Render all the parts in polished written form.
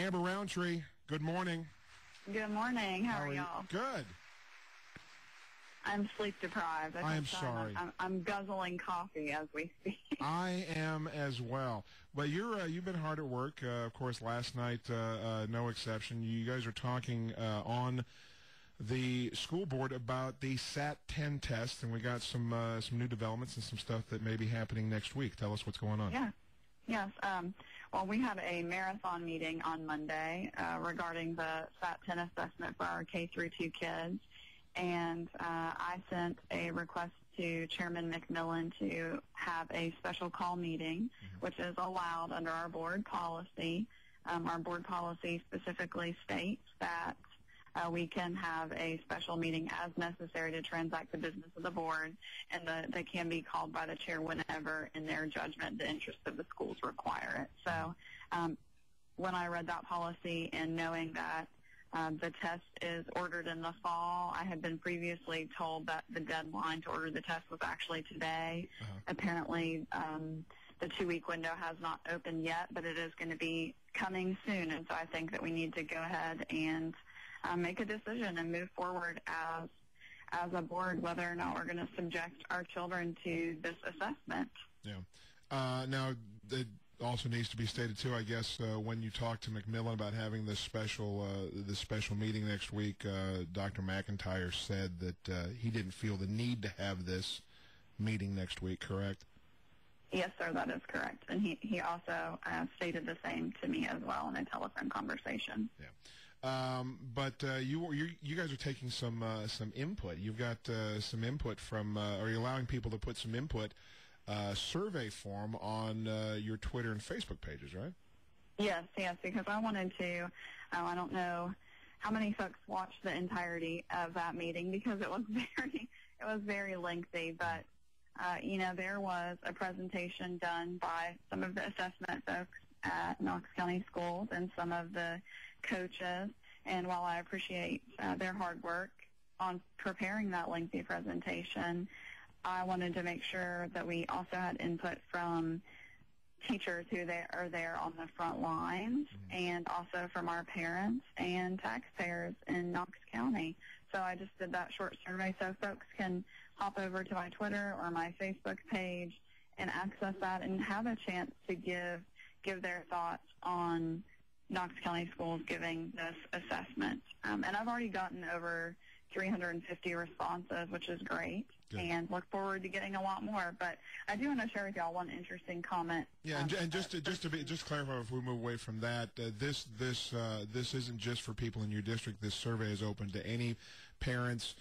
Amber Rountree, good morning. Good morning. How are y'all? Good. I'm sleep deprived. I am sorry. I'm guzzling coffee as we speak. I am as well. But you've been hard at work. Of course, last night, no exception. You guys are talking on the school board about the SAT10 test, and we got some new developments and some stuff that may be happening next week. Tell us what's going on. Yeah. Yes. Well, we had a marathon meeting on Monday regarding the SAT10 assessment for our K-2 kids, and I sent a request to Chairman McMillan to have a special call meeting, which is allowed under our board policy. Our board policy specifically states that we can have a special meeting as necessary to transact the business of the board, and they can be called by the chair whenever, in their judgment, the interests of the schools require it. So when I read that policy and knowing that the test is ordered in the fall, I had been previously told that the deadline to order the test was actually today. Apparently, the 2-week window has not opened yet, but it is going to be coming soon, and so I think that we need to go ahead and make a decision and move forward as a board whether or not we're going to subject our children to this assessment. Yeah. Now, it also needs to be stated, too, I guess, when you talk to McMillan about having this special meeting next week, Dr. McIntyre said that he didn't feel the need to have this meeting next week, correct? Yes, sir, that is correct. And he also stated the same to me as well in a telephone conversation. Yeah. But you guys are taking some input. You've got some input from, are you allowing people to put some input, survey form on your Twitter and Facebook pages, right? Yes, because I wanted to, I don't know how many folks watched the entirety of that meeting because it was very lengthy, but there was a presentation done by some of the assessment folks at Knox County Schools and some of the coaches. And while I appreciate their hard work on preparing that lengthy presentation, I wanted to make sure that we also had input from teachers who are there on the front lines, and also from our parents and taxpayers in Knox County. So I just did that short survey so folks can hop over to my Twitter or my Facebook page and access that and have a chance to give their thoughts on Knox County Schools giving this assessment. And I've already gotten over 350 responses, which is great. Good. And look forward to getting a lot more. But I do want to share with y'all one interesting comment. Yeah, and just clarify before we move away from that, this isn't just for people in your district. This survey is open to any parents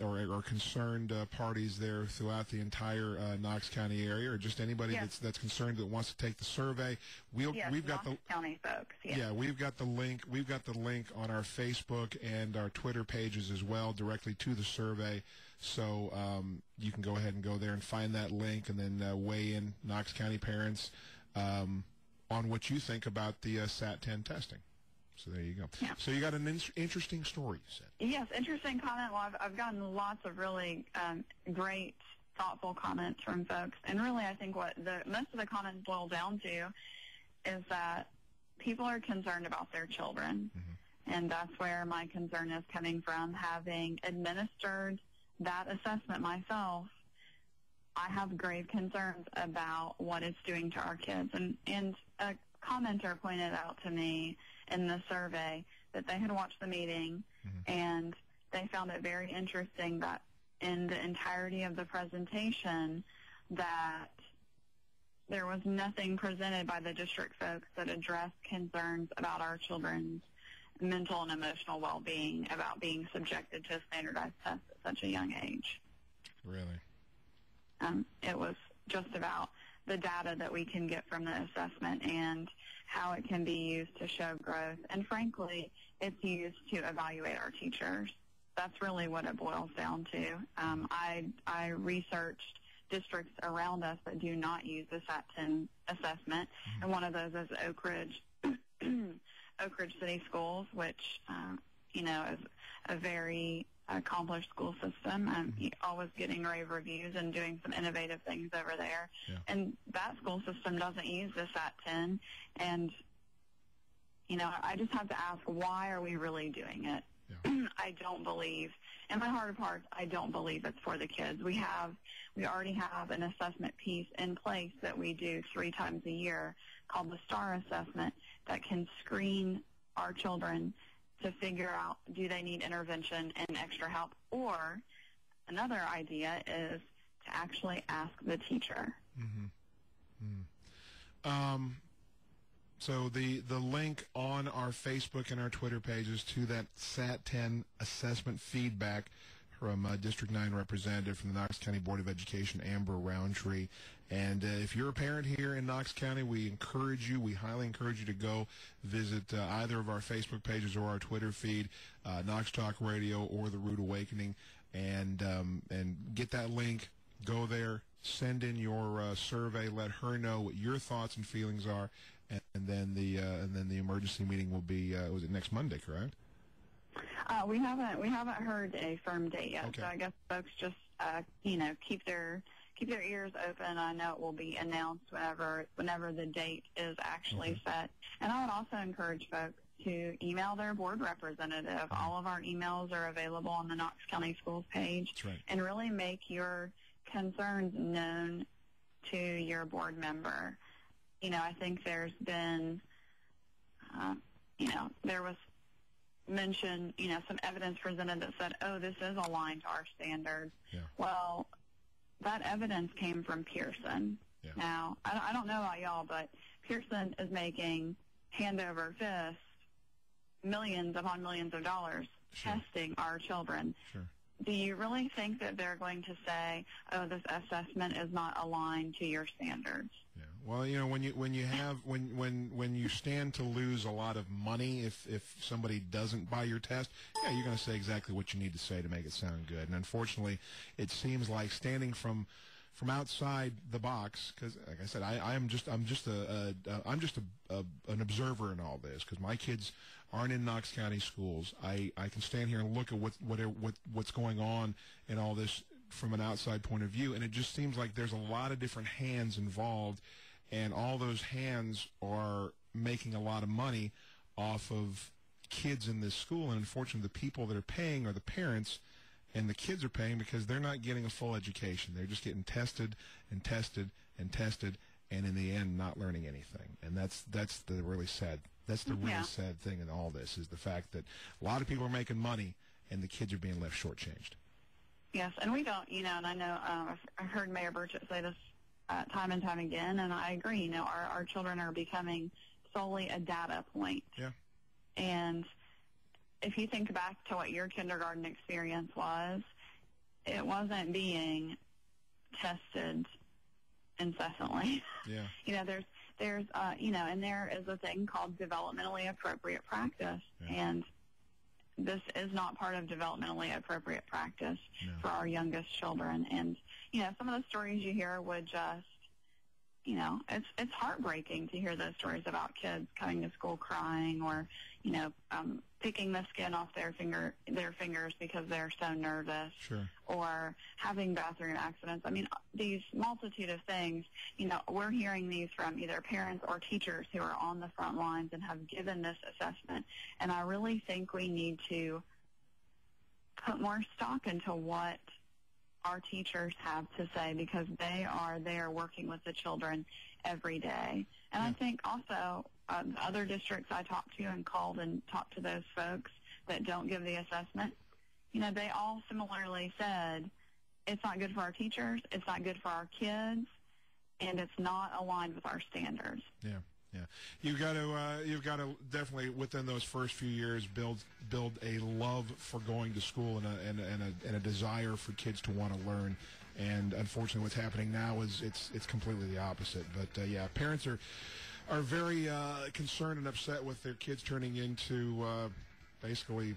or concerned parties there throughout the entire Knox County area, or just anybody that's concerned that wants to take the survey. We've got Knox County folks. Yes. Yeah, we've got the link. We've got the link on our Facebook and our Twitter pages as well, directly to the survey. So you can go ahead and go there and find that link, and then weigh in, Knox County parents, on what you think about the SAT10 testing. So there you go. Yeah. So you got an interesting story, you said. Yes, interesting comment. Well, I've gotten lots of really great, thoughtful comments from folks. And really, I think what most of the comments boil down to is that people are concerned about their children. And that's where my concern is coming from. Having administered that assessment myself, I have grave concerns about what it's doing to our kids. And a commenter pointed out to me in the survey that they had watched the meeting and they found it very interesting that in the entirety of the presentation that there was nothing presented by the district folks that addressed concerns about our children's mental and emotional well-being, about being subjected to a standardized test at such a young age. Really? It was just about the data that we can get from the assessment and how it can be used to show growth. And frankly, it's used to evaluate our teachers. That's really what it boils down to. I researched districts around us that do not use the SAT10 assessment, and one of those is Oak Ridge City Schools, which is a very accomplished school system. Always getting rave reviews and doing some innovative things over there. Yeah. And that school system doesn't use the SAT10. And I just have to ask, why are we really doing it? Yeah. I don't believe, in my heart of hearts, I don't believe it's for the kids. We already have an assessment piece in place that we do 3 times a year called the STAR assessment that can screen our children to figure out, do they need intervention and extra help? Or another idea is to actually ask the teacher. Mm-hmm. So the link on our Facebook and our Twitter pages to that SAT10 assessment feedback from District 9 representative from the Knox County Board of Education, Amber Rountree. And if you're a parent here in Knox County, we highly encourage you to go visit either of our Facebook pages or our Twitter feed, Knox Talk Radio or The Root Awakening, and get that link. Go there, send in your survey, let her know what your thoughts and feelings are, and then the emergency meeting will be was it next Monday, correct? We haven't heard a firm date yet, okay. So I guess folks just keep their ears open. I know it will be announced whenever the date is actually set. And I would also encourage folks to email their board representative. All of our emails are available on the Knox County Schools page. That's right. And really make your concerns known to your board member. I think there's been, there was mentioned, some evidence presented that said, oh, this is aligned to our standards. Yeah. Well, that evidence came from Pearson. Yeah. Now, I don't know about y'all, but Pearson is making hand over fist millions upon millions of dollars testing our children. Sure. Do you really think that they're going to say, oh, this assessment is not aligned to your standards? Yeah. Well, when you stand to lose a lot of money if somebody doesn't buy your test, you're going to say exactly what you need to say to make it sound good. And unfortunately, it seems like standing from outside the box, because like I said, I'm just an observer in all this, because my kids aren't in Knox County schools. I can stand here and look at what's going on in all this from an outside point of view, and it just seems like there's a lot of different hands involved, and all those hands are making a lot of money off of kids in this school. And unfortunately, the people that are paying are the parents, and the kids are paying because they're not getting a full education. They're just getting tested and tested and tested, and in the end, not learning anything. And that's the really sad. That's the really sad thing in all this, is the fact that a lot of people are making money, and the kids are being left shortchanged. Yes, and we don't, and I know I've heard Mayor Burchett say this time and time again, and I agree. Our children are becoming solely a data point. Yeah. And if you think back to what your kindergarten experience was, it wasn't being tested incessantly. Yeah. There's and there is a thing called developmentally appropriate practice, and this is not part of developmentally appropriate practice for our youngest children. And, some of the stories you hear would just, it's heartbreaking to hear those stories about kids coming to school crying, or, picking the skin off their fingers because they're so nervous, or having bathroom accidents. I mean, these multitude of things, we're hearing these from either parents or teachers who are on the front lines and have given this assessment. And I really think we need to put more stock into what our teachers have to say, because they are there working with the children every day. And I think also other districts I talked to and called and talked to those folks that don't give the assessment, they all similarly said it's not good for our teachers, it's not good for our kids, and it's not aligned with our standards. Yeah. Yeah, you've got to definitely within those first few years build a love for going to school and a desire for kids to want to learn. And unfortunately, what's happening now is it's completely the opposite. But parents are very concerned and upset with their kids turning into basically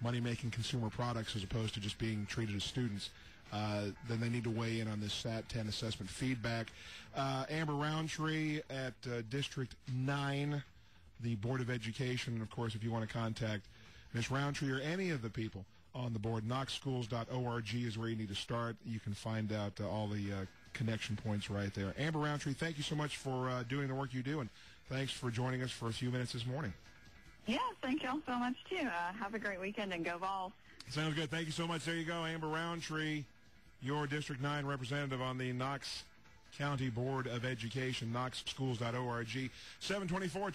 money-making consumer products as opposed to just being treated as students. Then they need to weigh in on this SAT10 assessment feedback. Amber Rountree at District 9, the Board of Education. And, of course, if you want to contact Ms. Rountree or any of the people on the board, knoxschools.org is where you need to start. You can find out all the connection points right there. Amber Rountree, thank you so much for doing the work you do, and thanks for joining us for a few minutes this morning. Yeah, thank y'all so much, too. Have a great weekend and go Vols. Sounds good. Thank you so much. There you go, Amber Rountree, your District 9 representative on the Knox County Board of Education, knoxschools.org. 724.